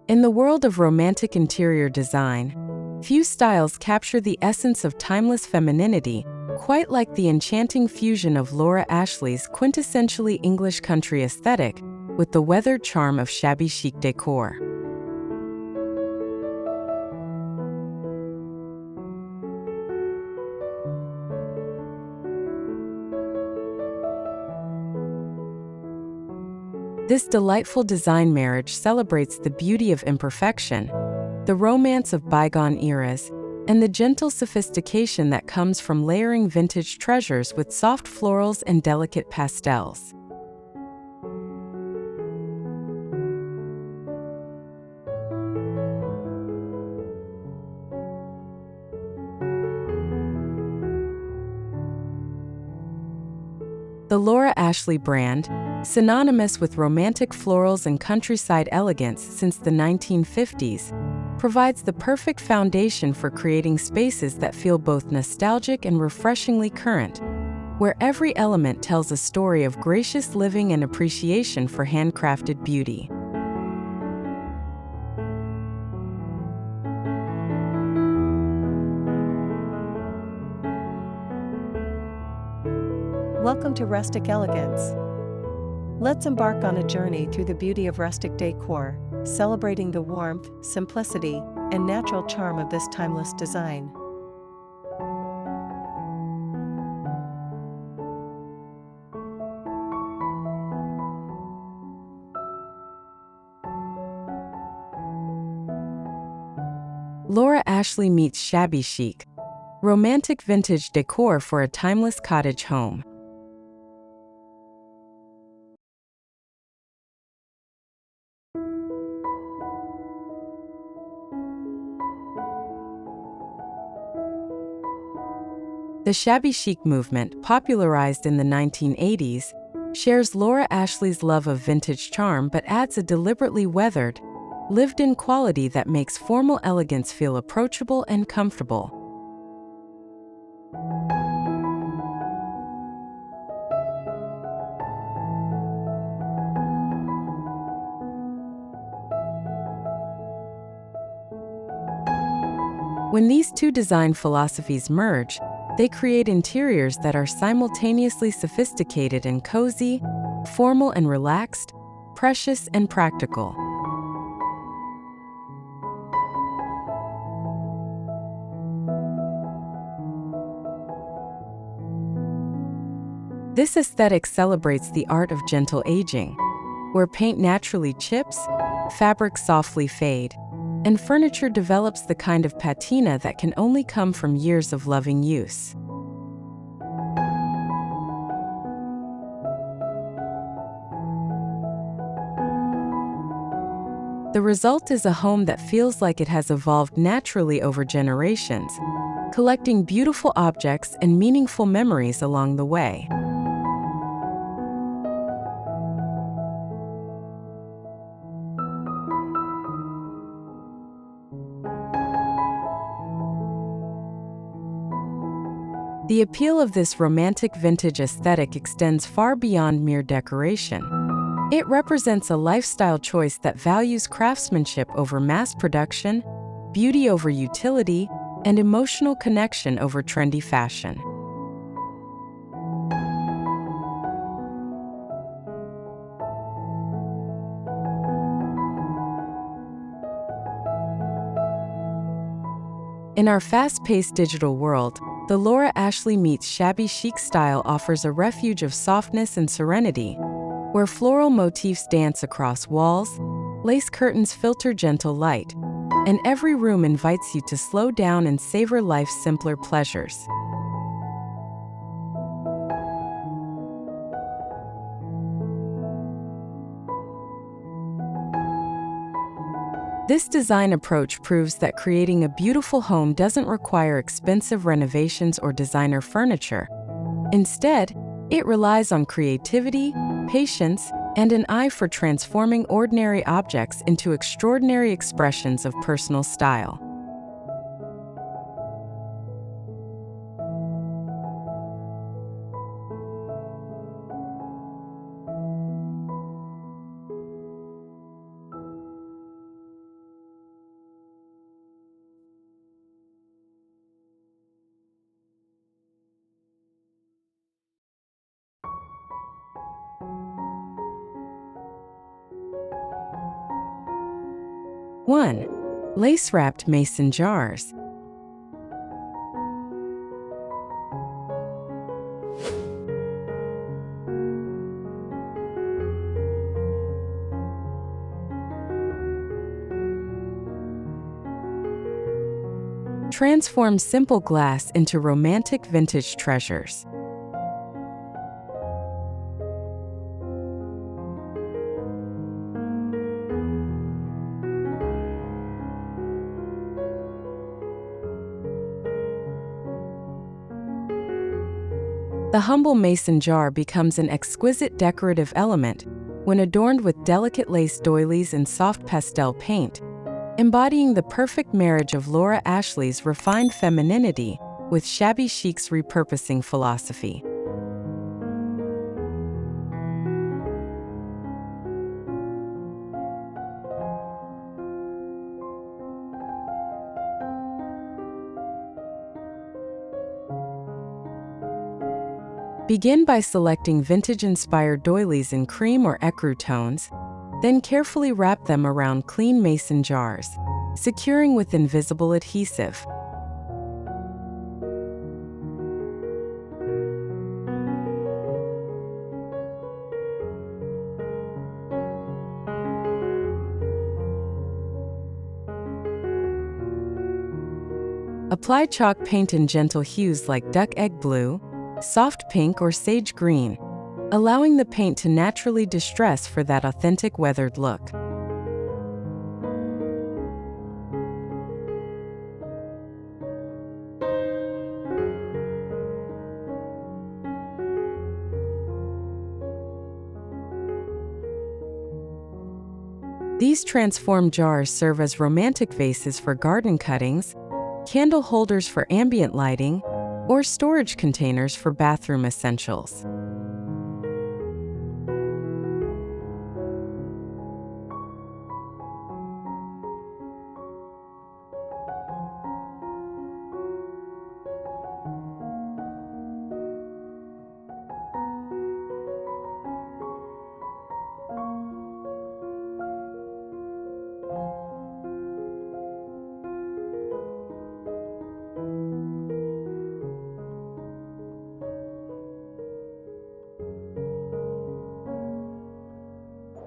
In the world of romantic interior design, few styles capture the essence of timeless femininity, quite like the enchanting fusion of Laura Ashley's quintessentially English country aesthetic with the weathered charm of shabby chic decor. This delightful design marriage celebrates the beauty of imperfection, the romance of bygone eras, and the gentle sophistication that comes from layering vintage treasures with soft florals and delicate pastels. The Laura Ashley brand, synonymous with romantic florals and countryside elegance since the 1950s, provides the perfect foundation for creating spaces that feel both nostalgic and refreshingly current, where every element tells a story of gracious living and appreciation for handcrafted beauty. Welcome to Rustic Elegance. Let's embark on a journey through the beauty of rustic decor, celebrating the warmth, simplicity, and natural charm of this timeless design. Laura Ashley meets shabby chic, romantic vintage decor for a timeless cottage home. The shabby chic movement, popularized in the 1980s, shares Laura Ashley's love of vintage charm but adds a deliberately weathered, lived-in quality that makes formal elegance feel approachable and comfortable. When these two design philosophies merge, they create interiors that are simultaneously sophisticated and cozy, formal and relaxed, precious and practical. This aesthetic celebrates the art of gentle aging, where paint naturally chips, fabrics softly fade, and furniture develops the kind of patina that can only come from years of loving use. The result is a home that feels like it has evolved naturally over generations, collecting beautiful objects and meaningful memories along the way. The appeal of this romantic vintage aesthetic extends far beyond mere decoration. It represents a lifestyle choice that values craftsmanship over mass production, beauty over utility, and emotional connection over trendy fashion. In our fast-paced digital world, the Laura Ashley meets shabby chic style offers a refuge of softness and serenity, where floral motifs dance across walls, lace curtains filter gentle light, and every room invites you to slow down and savor life's simpler pleasures. This design approach proves that creating a beautiful home doesn't require expensive renovations or designer furniture. Instead, it relies on creativity, patience, and an eye for transforming ordinary objects into extraordinary expressions of personal style. 1. Lace-wrapped mason jars. Transform simple glass into romantic vintage treasures. The humble mason jar becomes an exquisite decorative element when adorned with delicate lace doilies and soft pastel paint, embodying the perfect marriage of Laura Ashley's refined femininity with Shabby Chic's repurposing philosophy. Begin by selecting vintage-inspired doilies in cream or ecru tones, then carefully wrap them around clean mason jars, securing with invisible adhesive. Apply chalk paint in gentle hues like duck egg blue, soft pink, or sage green, allowing the paint to naturally distress for that authentic weathered look. These transformed jars serve as romantic vases for garden cuttings, candle holders for ambient lighting, or storage containers for bathroom essentials.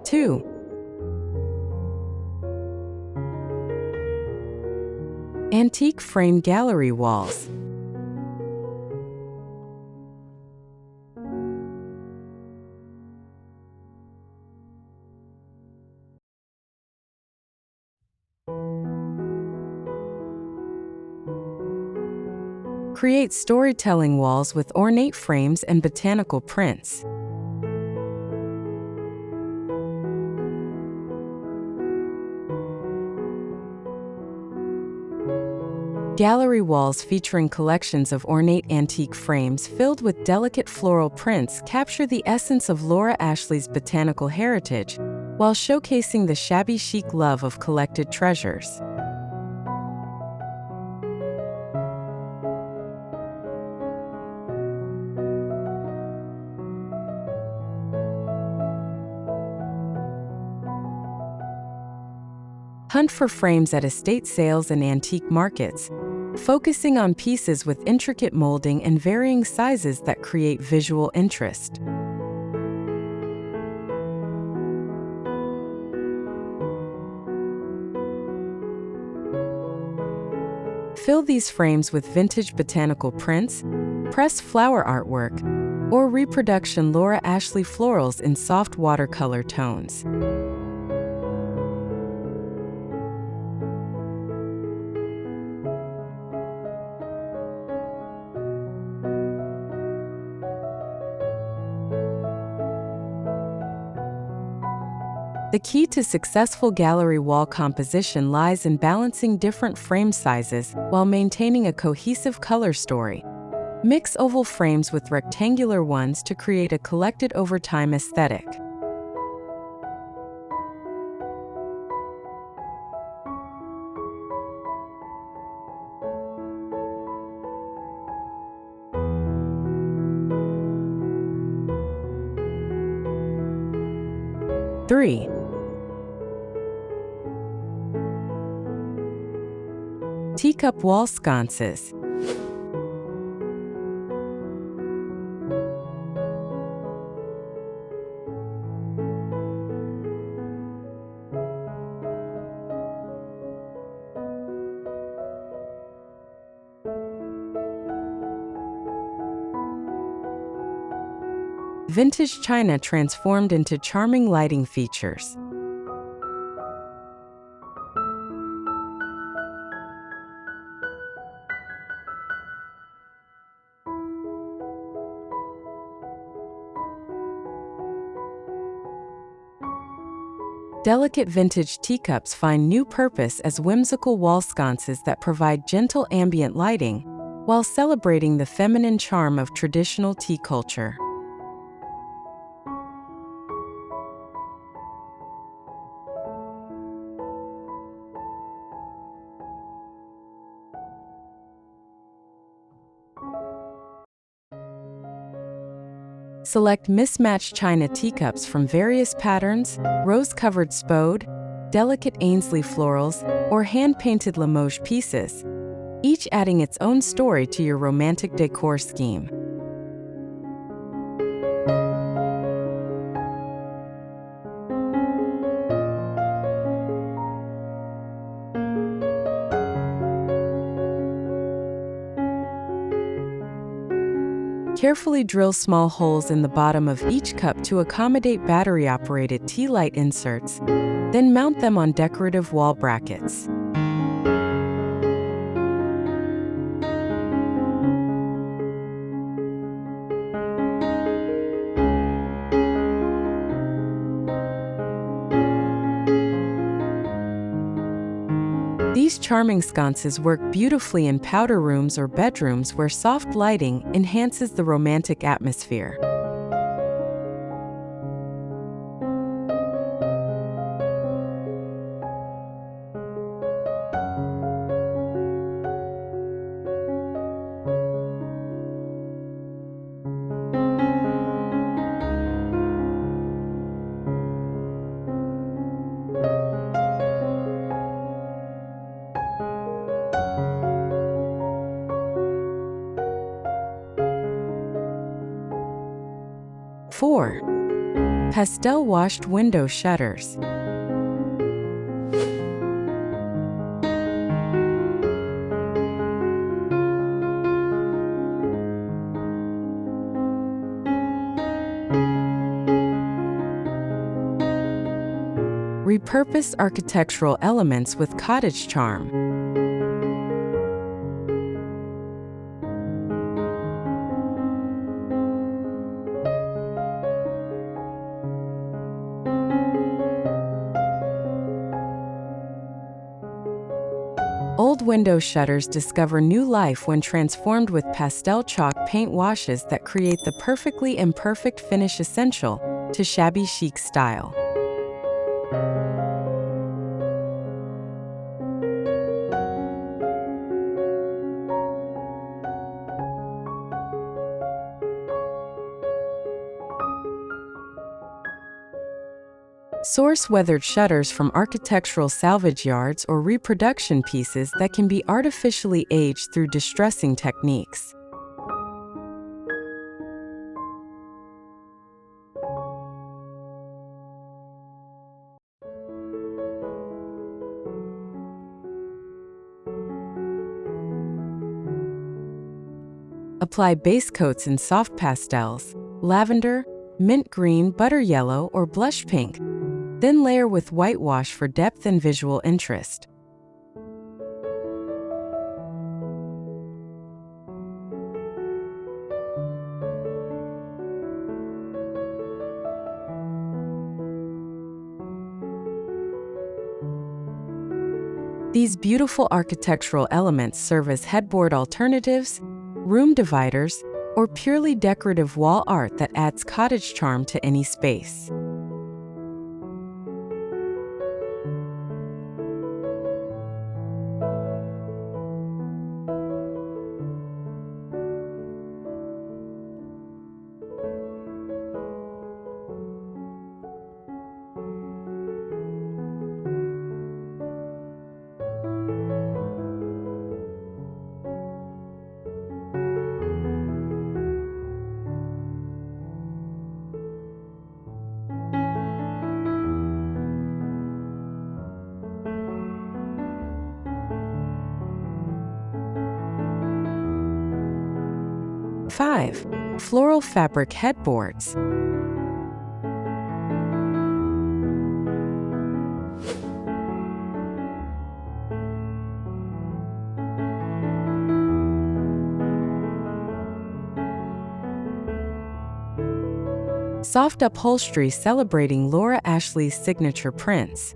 Two. Antique frame gallery walls. Create storytelling walls with ornate frames and botanical prints. Gallery walls featuring collections of ornate antique frames filled with delicate floral prints capture the essence of Laura Ashley's botanical heritage, while showcasing the shabby chic love of collected treasures. Hunt for frames at estate sales and antique markets, focusing on pieces with intricate molding and varying sizes that create visual interest. Fill these frames with vintage botanical prints, pressed flower artwork, or reproduction Laura Ashley florals in soft watercolor tones. The key to successful gallery wall composition lies in balancing different frame sizes while maintaining a cohesive color story. Mix oval frames with rectangular ones to create a collected over time aesthetic. Three. Teacup wall sconces. Vintage china transformed into charming lighting features. Delicate vintage teacups find new purpose as whimsical wall sconces that provide gentle ambient lighting while celebrating the feminine charm of traditional tea culture. Select mismatched china teacups from various patterns, rose-covered spode, delicate Ainsley florals, or hand-painted Limoges pieces, each adding its own story to your romantic decor scheme. Carefully drill small holes in the bottom of each cup to accommodate battery-operated tea light inserts, then mount them on decorative wall brackets. These charming sconces work beautifully in powder rooms or bedrooms where soft lighting enhances the romantic atmosphere. Four, pastel washed window shutters. Repurpose architectural elements with cottage charm. Old window shutters discover new life when transformed with pastel chalk paint washes that create the perfectly imperfect finish essential to shabby chic style. Source weathered shutters from architectural salvage yards or reproduction pieces that can be artificially aged through distressing techniques. Apply base coats in soft pastels, lavender, mint green, butter yellow, or blush pink. Then layer with whitewash for depth and visual interest. These beautiful architectural elements serve as headboard alternatives, room dividers, or purely decorative wall art that adds cottage charm to any space. 5. Floral fabric headboards. Soft upholstery celebrating Laura Ashley's signature prints.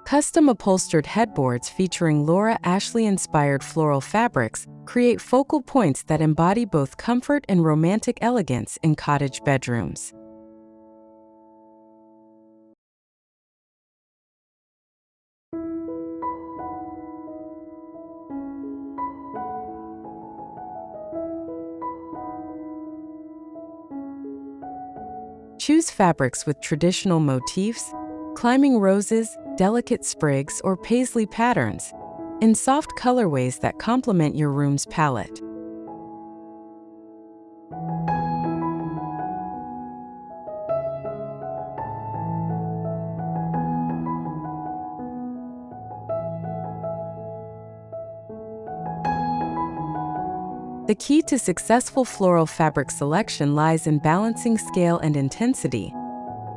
Custom upholstered headboards featuring Laura Ashley-inspired floral fabrics create focal points that embody both comfort and romantic elegance in cottage bedrooms. Choose fabrics with traditional motifs, climbing roses, delicate sprigs, or paisley patterns, in soft colorways that complement your room's palette. The key to successful floral fabric selection lies in balancing scale and intensity.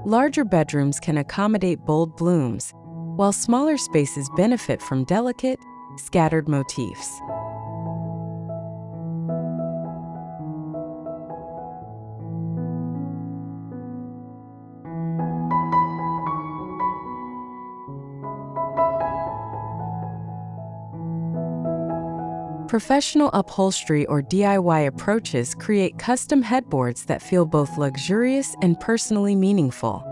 Larger bedrooms can accommodate bold blooms, while smaller spaces benefit from delicate, scattered motifs. Professional upholstery or DIY approaches create custom headboards that feel both luxurious and personally meaningful.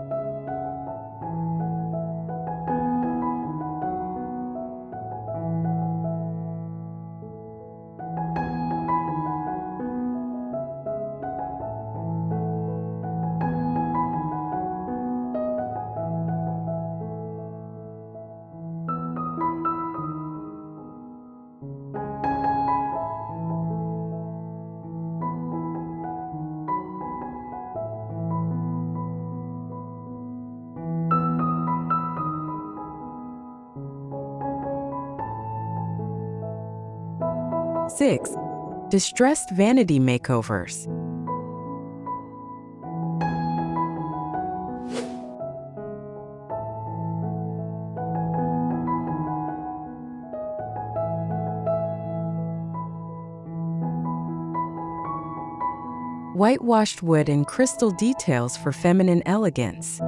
Six, distressed vanity makeovers. Whitewashed wood and crystal details for feminine elegance.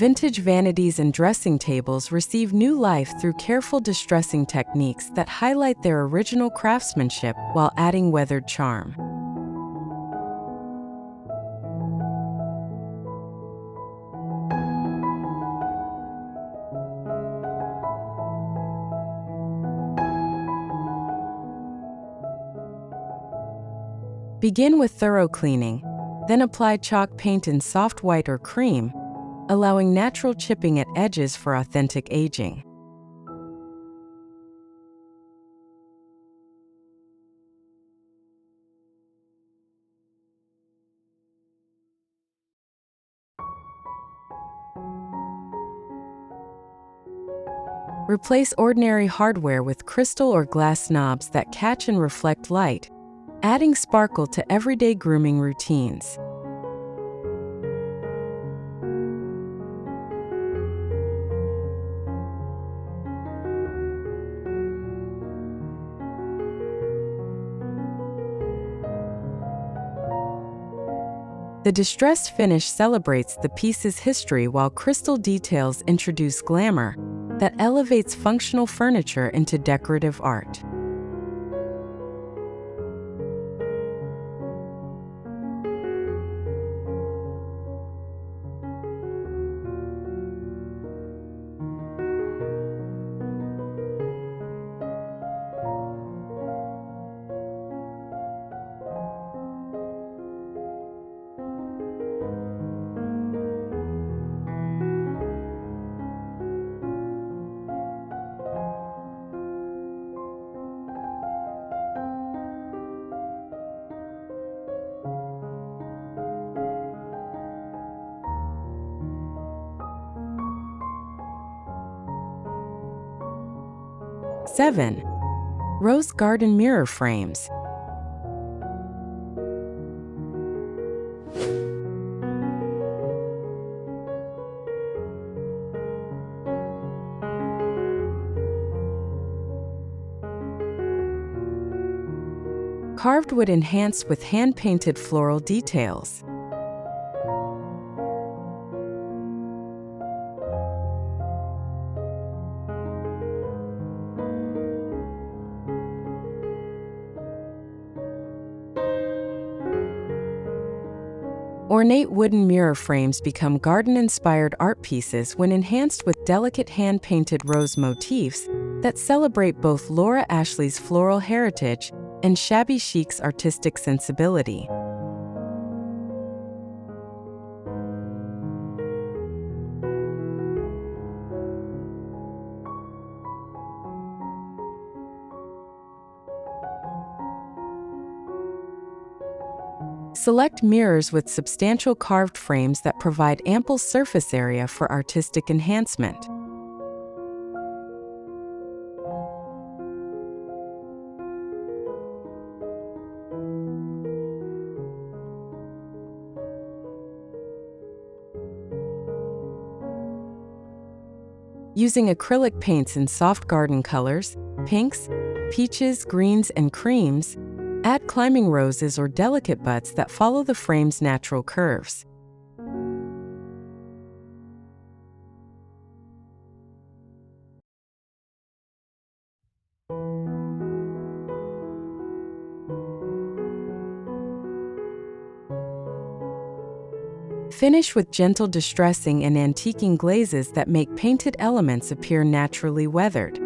Vintage vanities and dressing tables receive new life through careful distressing techniques that highlight their original craftsmanship while adding weathered charm. Begin with thorough cleaning, then apply chalk paint in soft white or cream, allowing natural chipping at edges for authentic aging. Replace ordinary hardware with crystal or glass knobs that catch and reflect light, adding sparkle to everyday grooming routines. The distressed finish celebrates the piece's history while crystal details introduce glamour that elevates functional furniture into decorative art. 7. Rose garden mirror frames. Carved wood enhanced with hand-painted floral details. Ornate wooden mirror frames become garden-inspired art pieces when enhanced with delicate hand-painted rose motifs that celebrate both Laura Ashley's floral heritage and Shabby Chic's artistic sensibility. Select mirrors with substantial carved frames that provide ample surface area for artistic enhancement. Using acrylic paints in soft garden colors, pinks, peaches, greens, and creams, add climbing roses or delicate buds that follow the frame's natural curves. Finish with gentle distressing and antiquing glazes that make painted elements appear naturally weathered.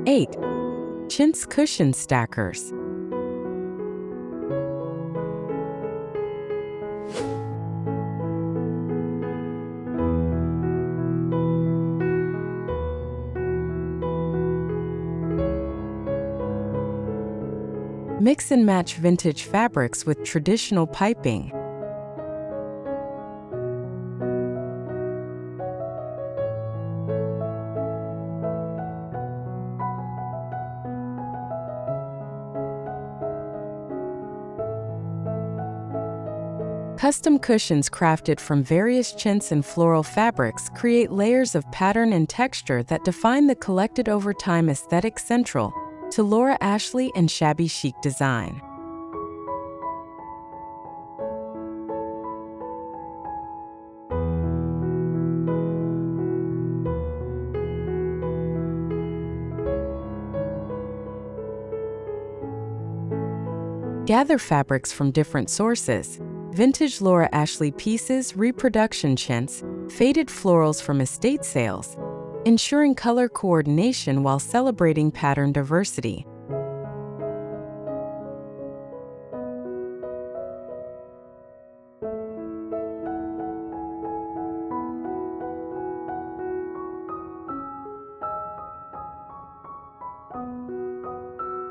Eight. Chintz cushion stackers. Mix and match vintage fabrics with traditional piping. Custom cushions crafted from various chintz and floral fabrics create layers of pattern and texture that define the collected over time aesthetic central to Laura Ashley and Shabby Chic design. Gather fabrics from different sources. Vintage Laura Ashley pieces, reproduction chintz, faded florals from estate sales, ensuring color coordination while celebrating pattern diversity.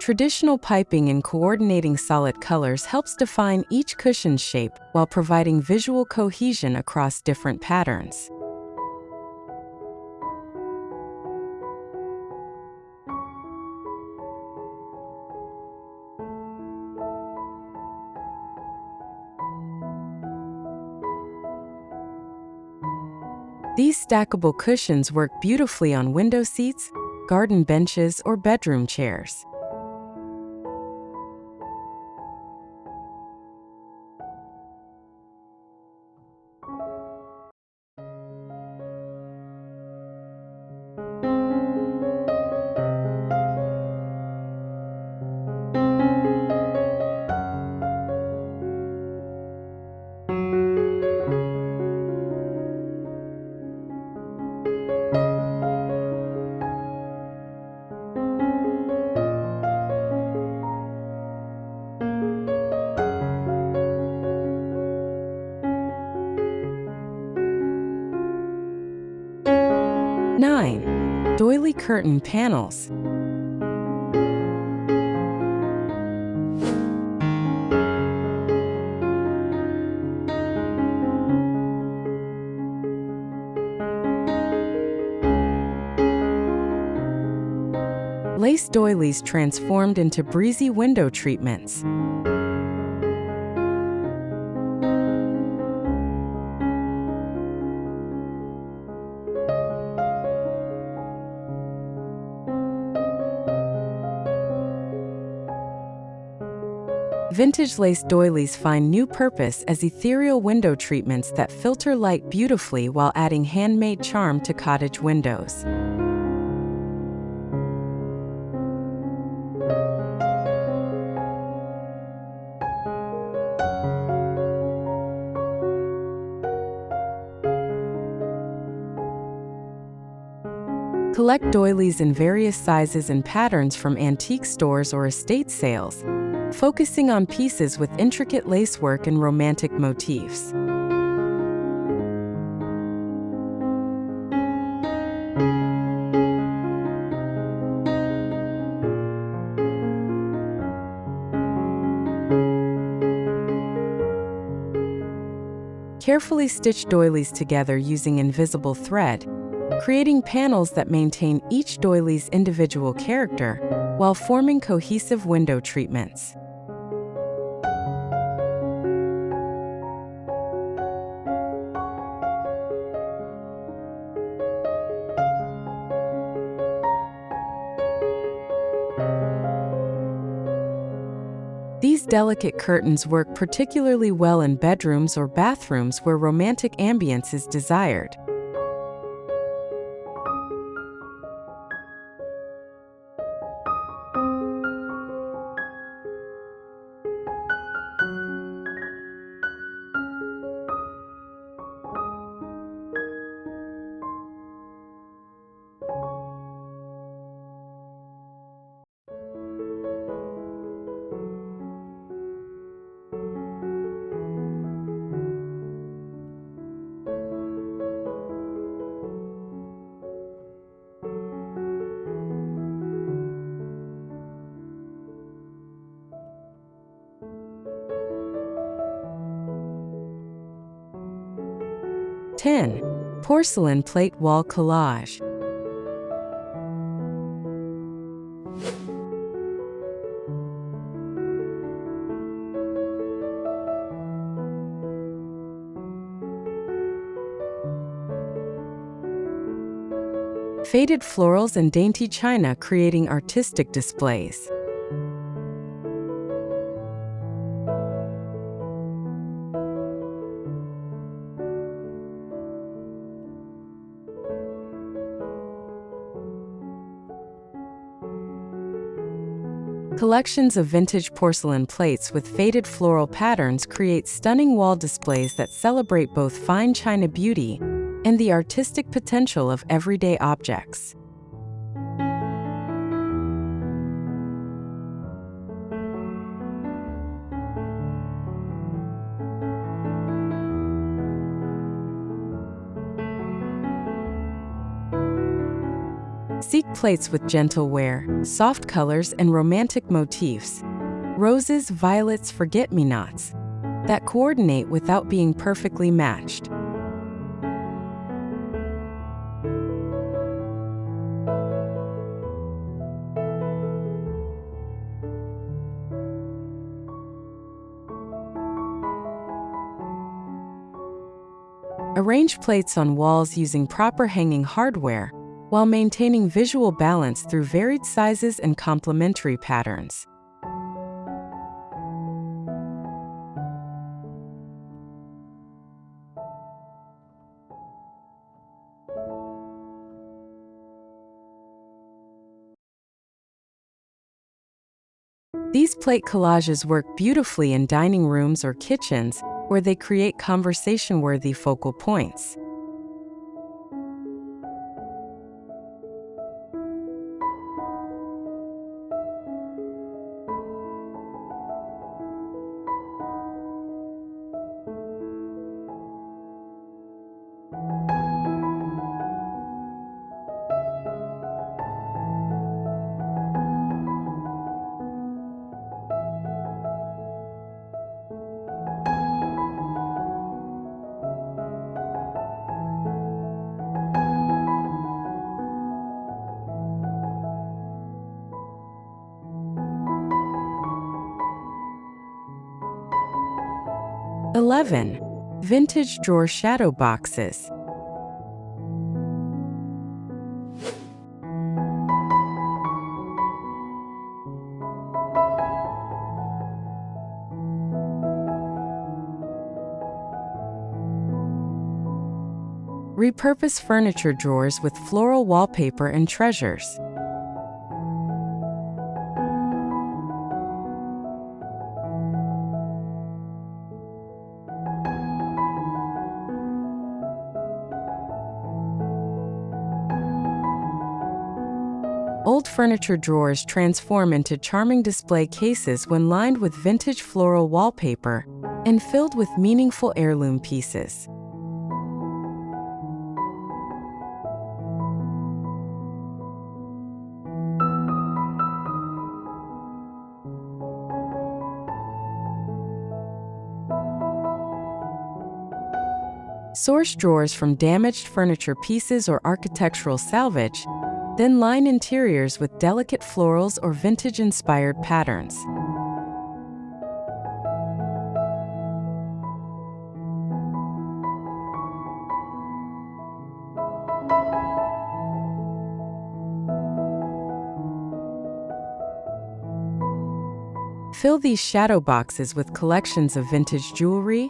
Traditional piping and coordinating solid colors helps define each cushion's shape while providing visual cohesion across different patterns. These stackable cushions work beautifully on window seats, garden benches, or bedroom chairs. Doily curtain panels. Lace doilies transformed into breezy window treatments. Vintage lace doilies find new purpose as ethereal window treatments that filter light beautifully while adding handmade charm to cottage windows. Collect doilies in various sizes and patterns from antique stores or estate sales, focusing on pieces with intricate lacework and romantic motifs. Carefully stitch doilies together using invisible thread, creating panels that maintain each doily's individual character while forming cohesive window treatments. These delicate curtains work particularly well in bedrooms or bathrooms where romantic ambience is desired. Porcelain plate wall collage. Faded florals and dainty china creating artistic displays. Collections of vintage porcelain plates with faded floral patterns create stunning wall displays that celebrate both fine china beauty and the artistic potential of everyday objects. Seek plates with gentle wear, soft colors, and romantic motifs. Roses, violets, forget-me-nots that coordinate without being perfectly matched. Arrange plates on walls using proper hanging hardware while maintaining visual balance through varied sizes and complementary patterns. These plate collages work beautifully in dining rooms or kitchens, where they create conversation-worthy focal points. 11. Vintage drawer shadow boxes. Repurpose furniture drawers with floral wallpaper and treasures. Old furniture drawers transform into charming display cases when lined with vintage floral wallpaper and filled with meaningful heirloom pieces. Source drawers from damaged furniture pieces or architectural salvage, then line interiors with delicate florals or vintage-inspired patterns. Fill these shadow boxes with collections of vintage jewelry,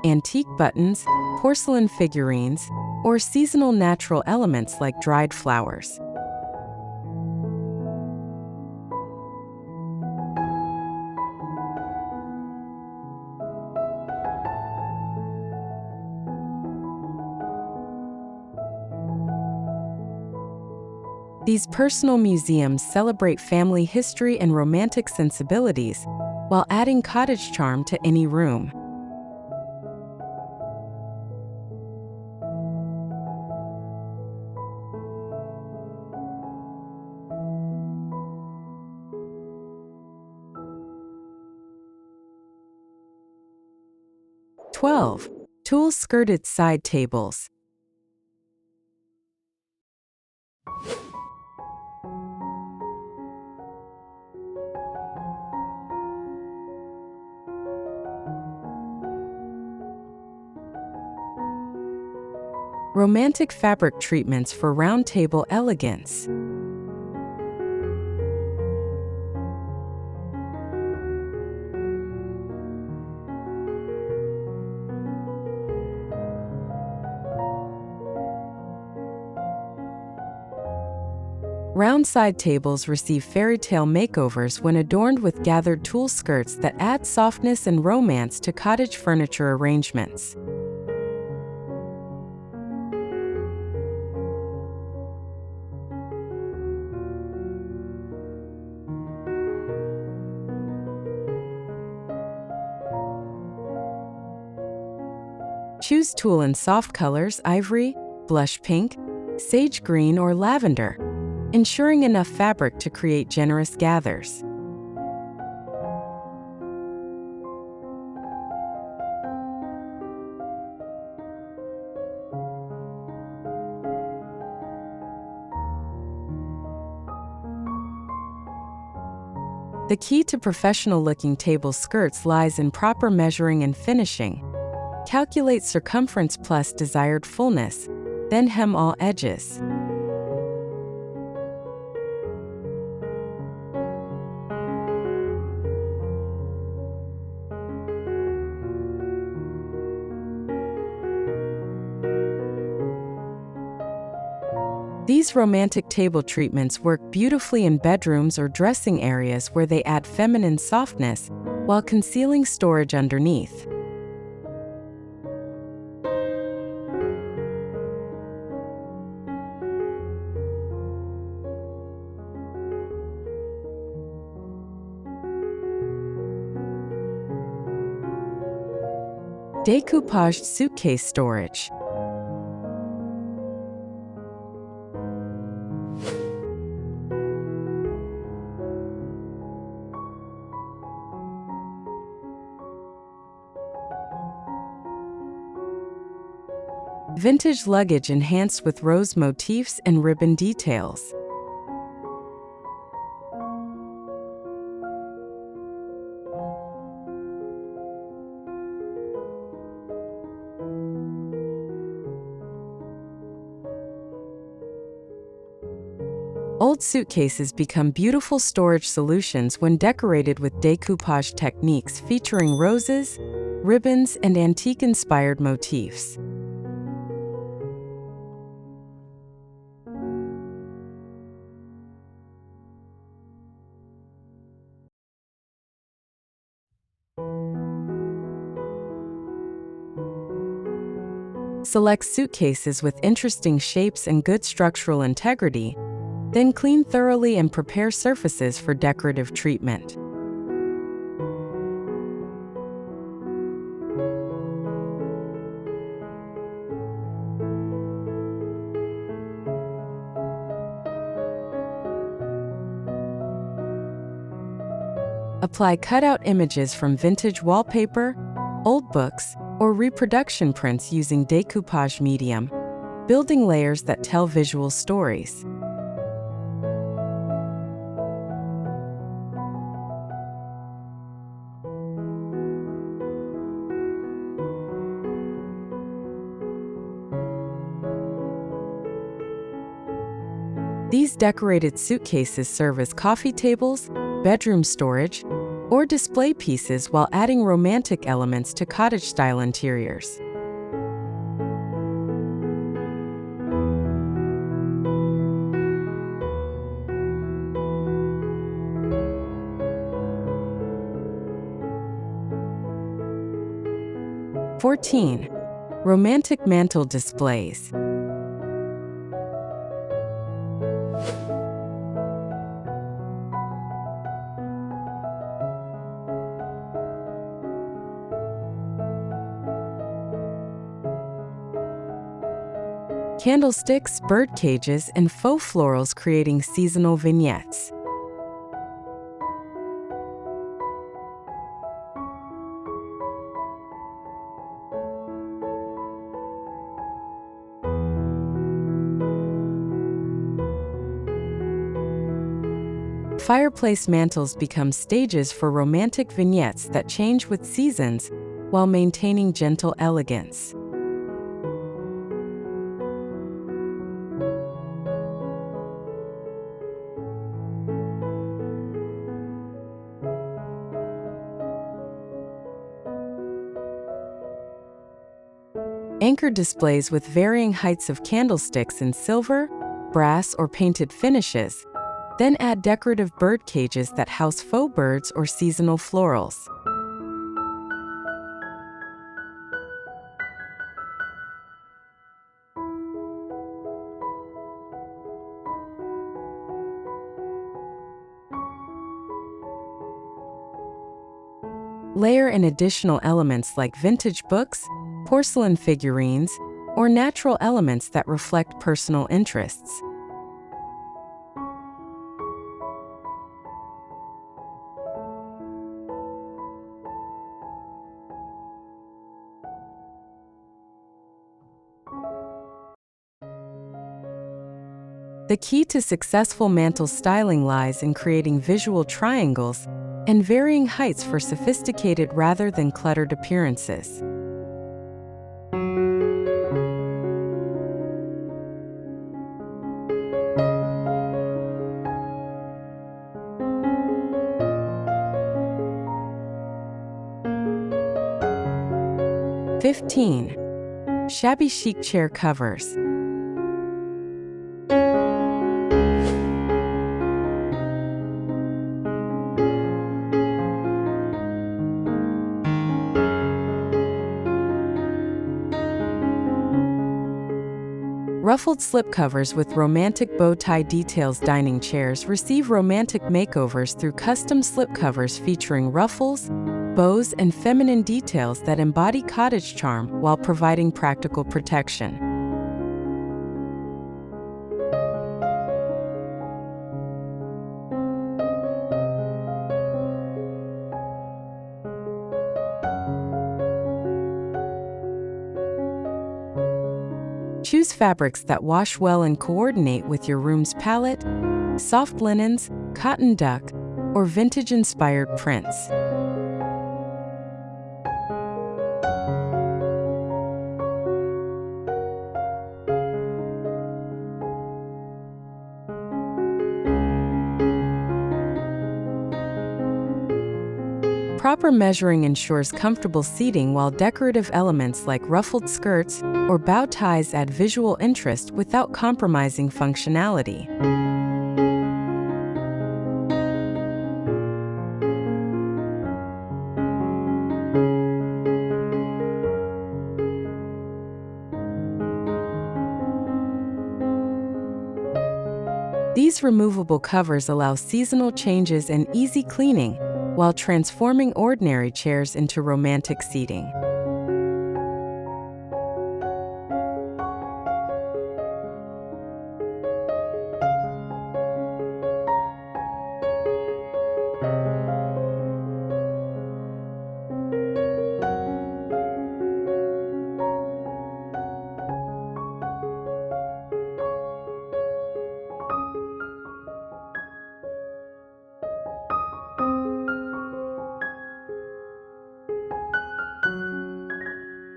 antique buttons, porcelain figurines, or seasonal natural elements like dried flowers. These personal museums celebrate family history and romantic sensibilities while adding cottage charm to any room. Tulle skirted side tables. Romantic fabric treatments for round table elegance. Round side tables receive fairy tale makeovers when adorned with gathered tulle skirts that add softness and romance to cottage furniture arrangements. Choose tulle in soft colors: ivory, blush pink, sage green, or lavender, ensuring enough fabric to create generous gathers. The key to professional-looking table skirts lies in proper measuring and finishing. Calculate circumference plus desired fullness, then hem all edges. These romantic table treatments work beautifully in bedrooms or dressing areas where they add feminine softness while concealing storage underneath. Decoupage suitcase storage. Vintage luggage enhanced with rose motifs and ribbon details. Old suitcases become beautiful storage solutions when decorated with decoupage techniques featuring roses, ribbons, and antique-inspired motifs. Select suitcases with interesting shapes and good structural integrity, then clean thoroughly and prepare surfaces for decorative treatment. Apply cutout images from vintage wallpaper, old books, or reproduction prints using decoupage medium, building layers that tell visual stories. These decorated suitcases serve as coffee tables, bedroom storage, or display pieces while adding romantic elements to cottage-style interiors. (14) Romantic mantel displays. Candlesticks, bird cages, and faux florals creating seasonal vignettes. Fireplace mantels become stages for romantic vignettes that change with seasons while maintaining gentle elegance. Anchor displays with varying heights of candlesticks in silver, brass, or painted finishes, then add decorative bird cages that house faux birds or seasonal florals. Layer in additional elements like vintage books, porcelain figurines, or natural elements that reflect personal interests. The key to successful mantel styling lies in creating visual triangles and varying heights for sophisticated rather than cluttered appearances. (15) Shabby chic chair covers. Ruffled slipcovers with romantic bow tie details. Dining chairs receive romantic makeovers through custom slipcovers featuring ruffles, bows, and feminine details that embody cottage charm while providing practical protection. Choose fabrics that wash well and coordinate with your room's palette: soft linens, cotton duck, or vintage-inspired prints. Proper measuring ensures comfortable seating, while decorative elements like ruffled skirts or bow ties add visual interest without compromising functionality. These removable covers allow seasonal changes and easy cleaning, while transforming ordinary chairs into romantic seating.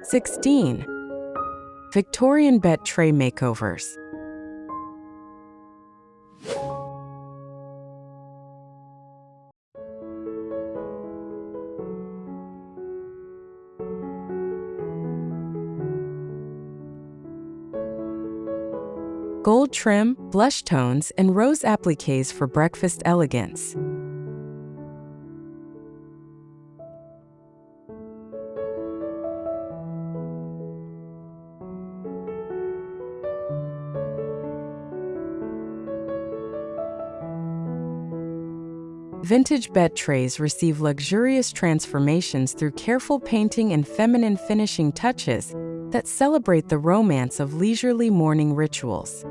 (16) Victorian bed tray makeovers. Gold trim, blush tones, and rose appliques for breakfast elegance. Vintage bed trays receive luxurious transformations through careful painting and feminine finishing touches that celebrate the romance of leisurely morning rituals.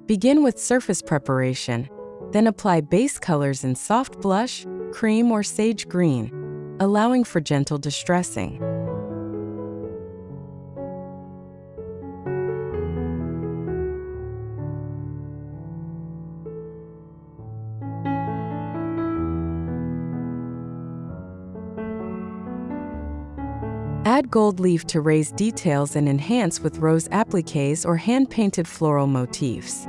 Begin with surface preparation, then apply base colors in soft blush, cream, or sage green, allowing for gentle distressing. Add gold leaf to raise details and enhance with rose appliques or hand-painted floral motifs.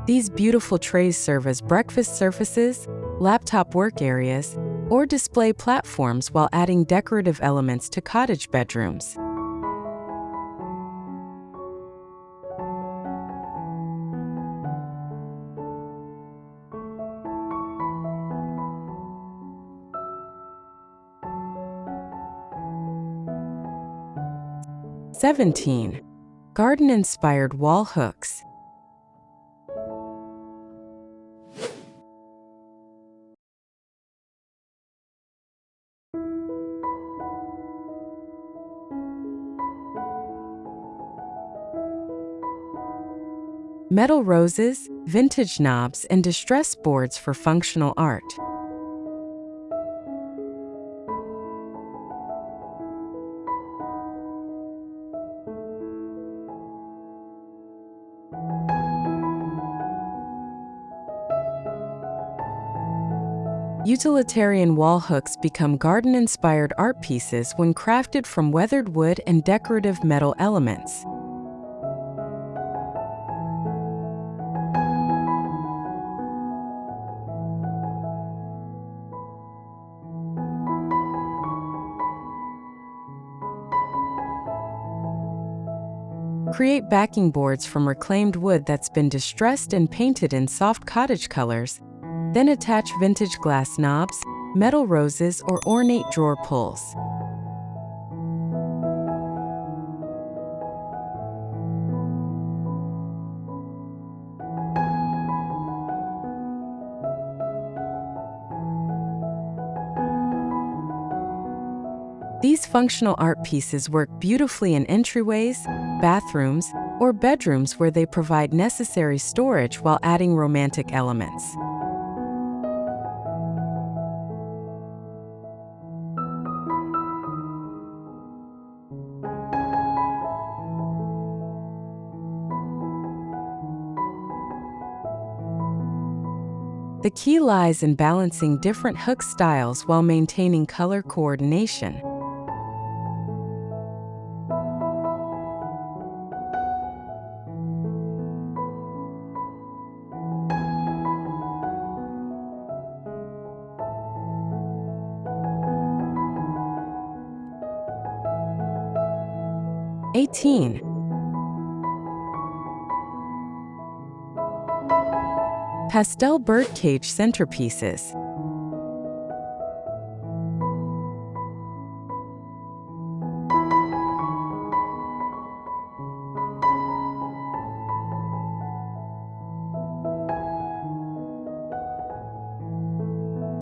These beautiful trays serve as breakfast surfaces, laptop work areas, or display platforms while adding decorative elements to cottage bedrooms. (17) Garden-inspired wall hooks. Metal roses, vintage knobs, and distress boards for functional art. Utilitarian wall hooks become garden-inspired art pieces when crafted from weathered wood and decorative metal elements. Create backing boards from reclaimed wood that's been distressed and painted in soft cottage colors. Then attach vintage glass knobs, metal roses, or ornate drawer pulls. These functional art pieces work beautifully in entryways, bathrooms, or bedrooms where they provide necessary storage while adding romantic elements. The key lies in balancing different hook styles while maintaining color coordination. (18) Pastel birdcage centerpieces.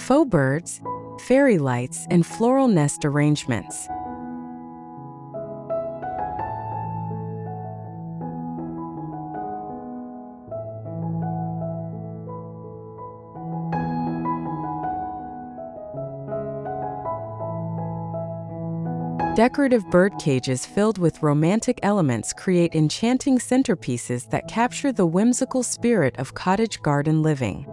Faux birds, fairy lights, and floral nest arrangements. Decorative bird cages filled with romantic elements create enchanting centerpieces that capture the whimsical spirit of cottage garden living.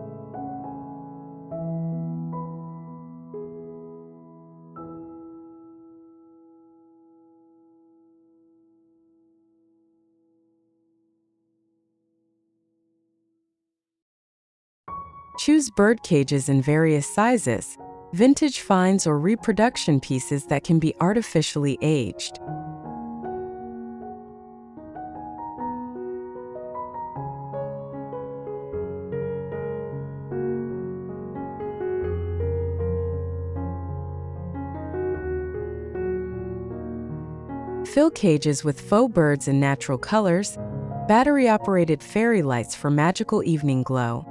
Choose bird cages in various sizes, vintage finds or reproduction pieces that can be artificially aged. Fill cages with faux birds in natural colors, battery-operated fairy lights for magical evening glow,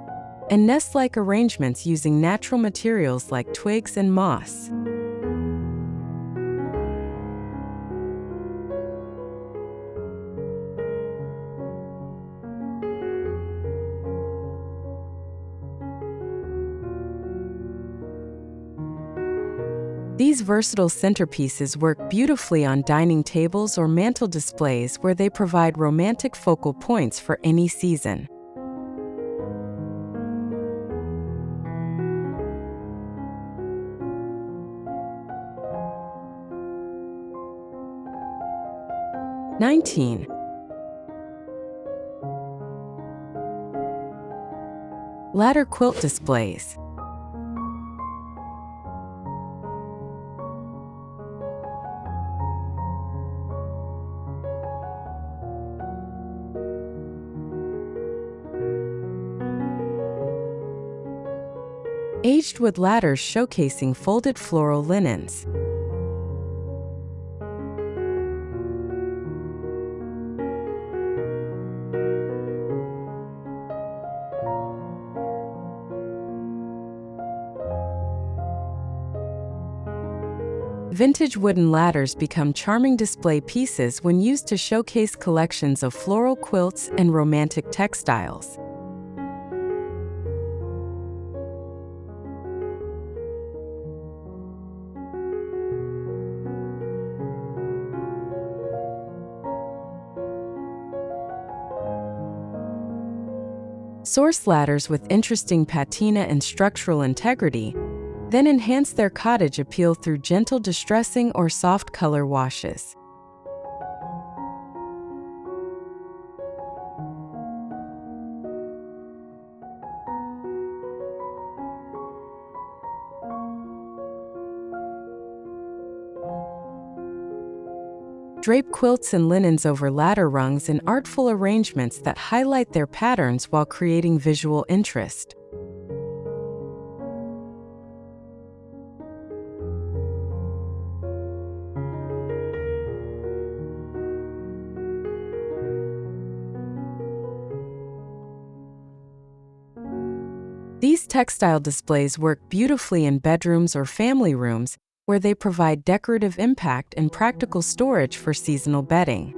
and nest-like arrangements using natural materials like twigs and moss. These versatile centerpieces work beautifully on dining tables or mantel displays where they provide romantic focal points for any season. (19) Ladder quilt displays. Aged wood ladders showcasing folded floral linens. Vintage wooden ladders become charming display pieces when used to showcase collections of floral quilts and romantic textiles. Source ladders with interesting patina and structural integrity then enhance their cottage appeal through gentle distressing or soft color washes. Drape quilts and linens over ladder rungs in artful arrangements that highlight their patterns while creating visual interest. These textile displays work beautifully in bedrooms or family rooms, where they provide decorative impact and practical storage for seasonal bedding.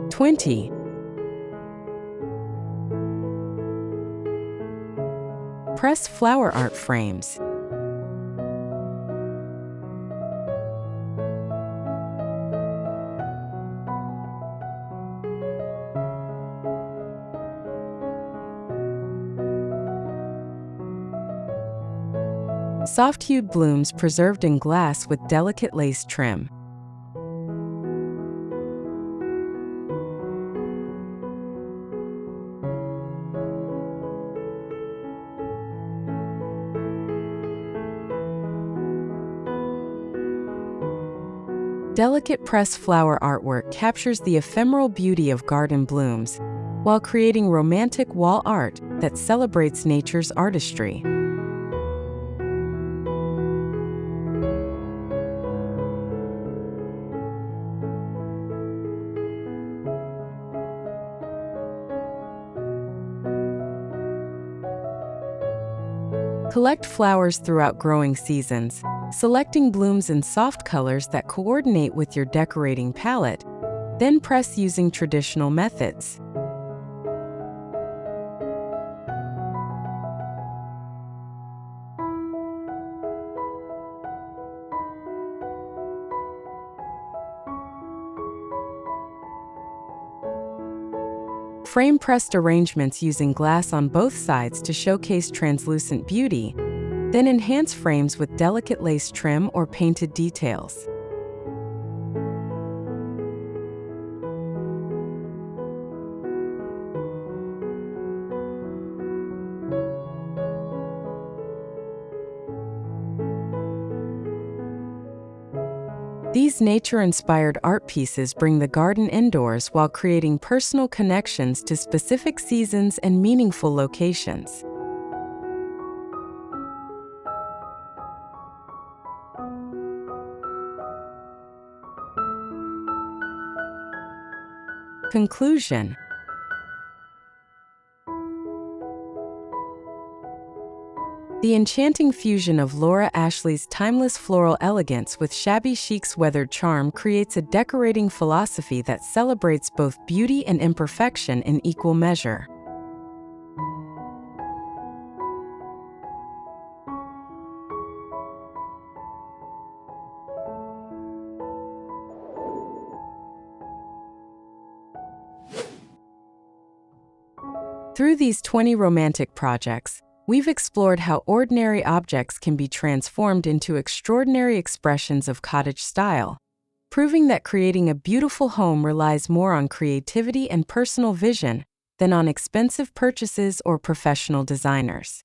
(20) Press flower art frames. Soft-hued blooms preserved in glass with delicate lace trim. Delicate pressed flower artwork captures the ephemeral beauty of garden blooms, while creating romantic wall art that celebrates nature's artistry. Collect flowers throughout growing seasons, selecting blooms in soft colors that coordinate with your decorating palette, then press using traditional methods. Frame pressed arrangements using glass on both sides to showcase translucent beauty, then enhance frames with delicate lace trim or painted details. These nature-inspired art pieces bring the garden indoors while creating personal connections to specific seasons and meaningful locations. Conclusion. The enchanting fusion of Laura Ashley's timeless floral elegance with Shabby Chic's weathered charm creates a decorating philosophy that celebrates both beauty and imperfection in equal measure. Through these 20 romantic projects, we've explored how ordinary objects can be transformed into extraordinary expressions of cottage style, proving that creating a beautiful home relies more on creativity and personal vision than on expensive purchases or professional designers.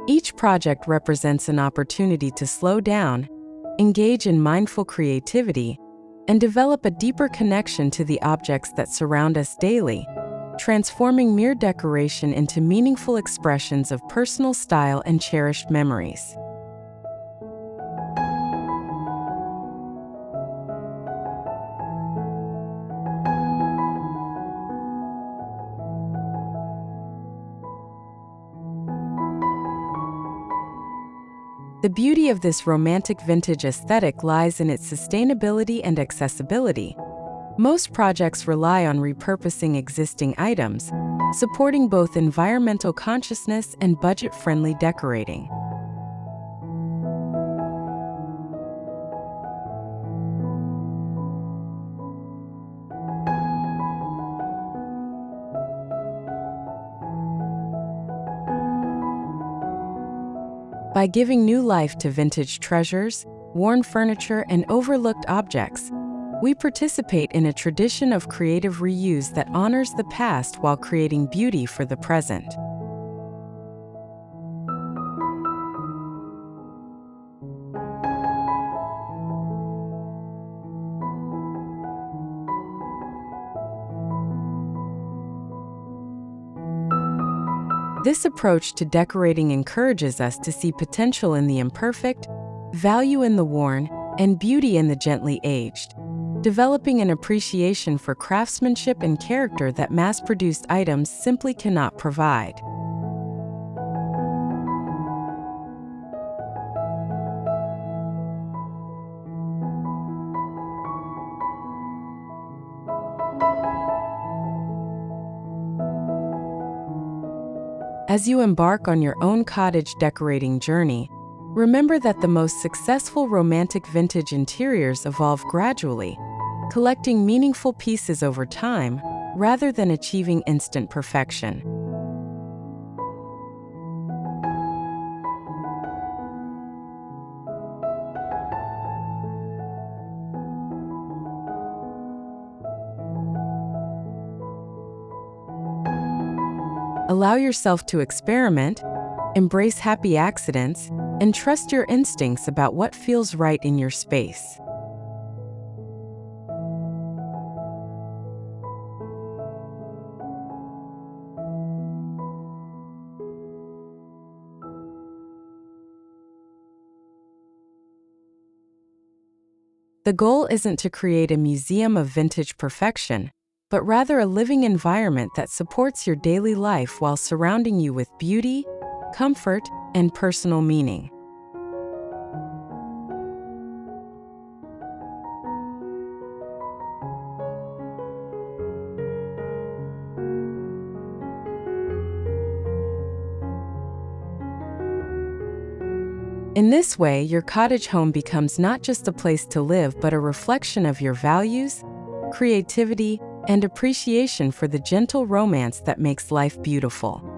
Each project represents an opportunity to slow down, engage in mindful creativity, and develop a deeper connection to the objects that surround us daily, transforming mere decoration into meaningful expressions of personal style and cherished memories. The beauty of this romantic vintage aesthetic lies in its sustainability and accessibility. Most projects rely on repurposing existing items, supporting both environmental consciousness and budget-friendly decorating. By giving new life to vintage treasures, worn furniture, and overlooked objects, we participate in a tradition of creative reuse that honors the past while creating beauty for the present. This approach to decorating encourages us to see potential in the imperfect, value in the worn, and beauty in the gently aged, developing an appreciation for craftsmanship and character that mass-produced items simply cannot provide. As you embark on your own cottage decorating journey, remember that the most successful romantic vintage interiors evolve gradually, collecting meaningful pieces over time rather than achieving instant perfection. Allow yourself to experiment, embrace happy accidents, and trust your instincts about what feels right in your space. The goal isn't to create a museum of vintage perfection, but rather a living environment that supports your daily life while surrounding you with beauty, comfort, and personal meaning. In this way, your cottage home becomes not just a place to live, but a reflection of your values, creativity, and appreciation for the gentle romance that makes life beautiful.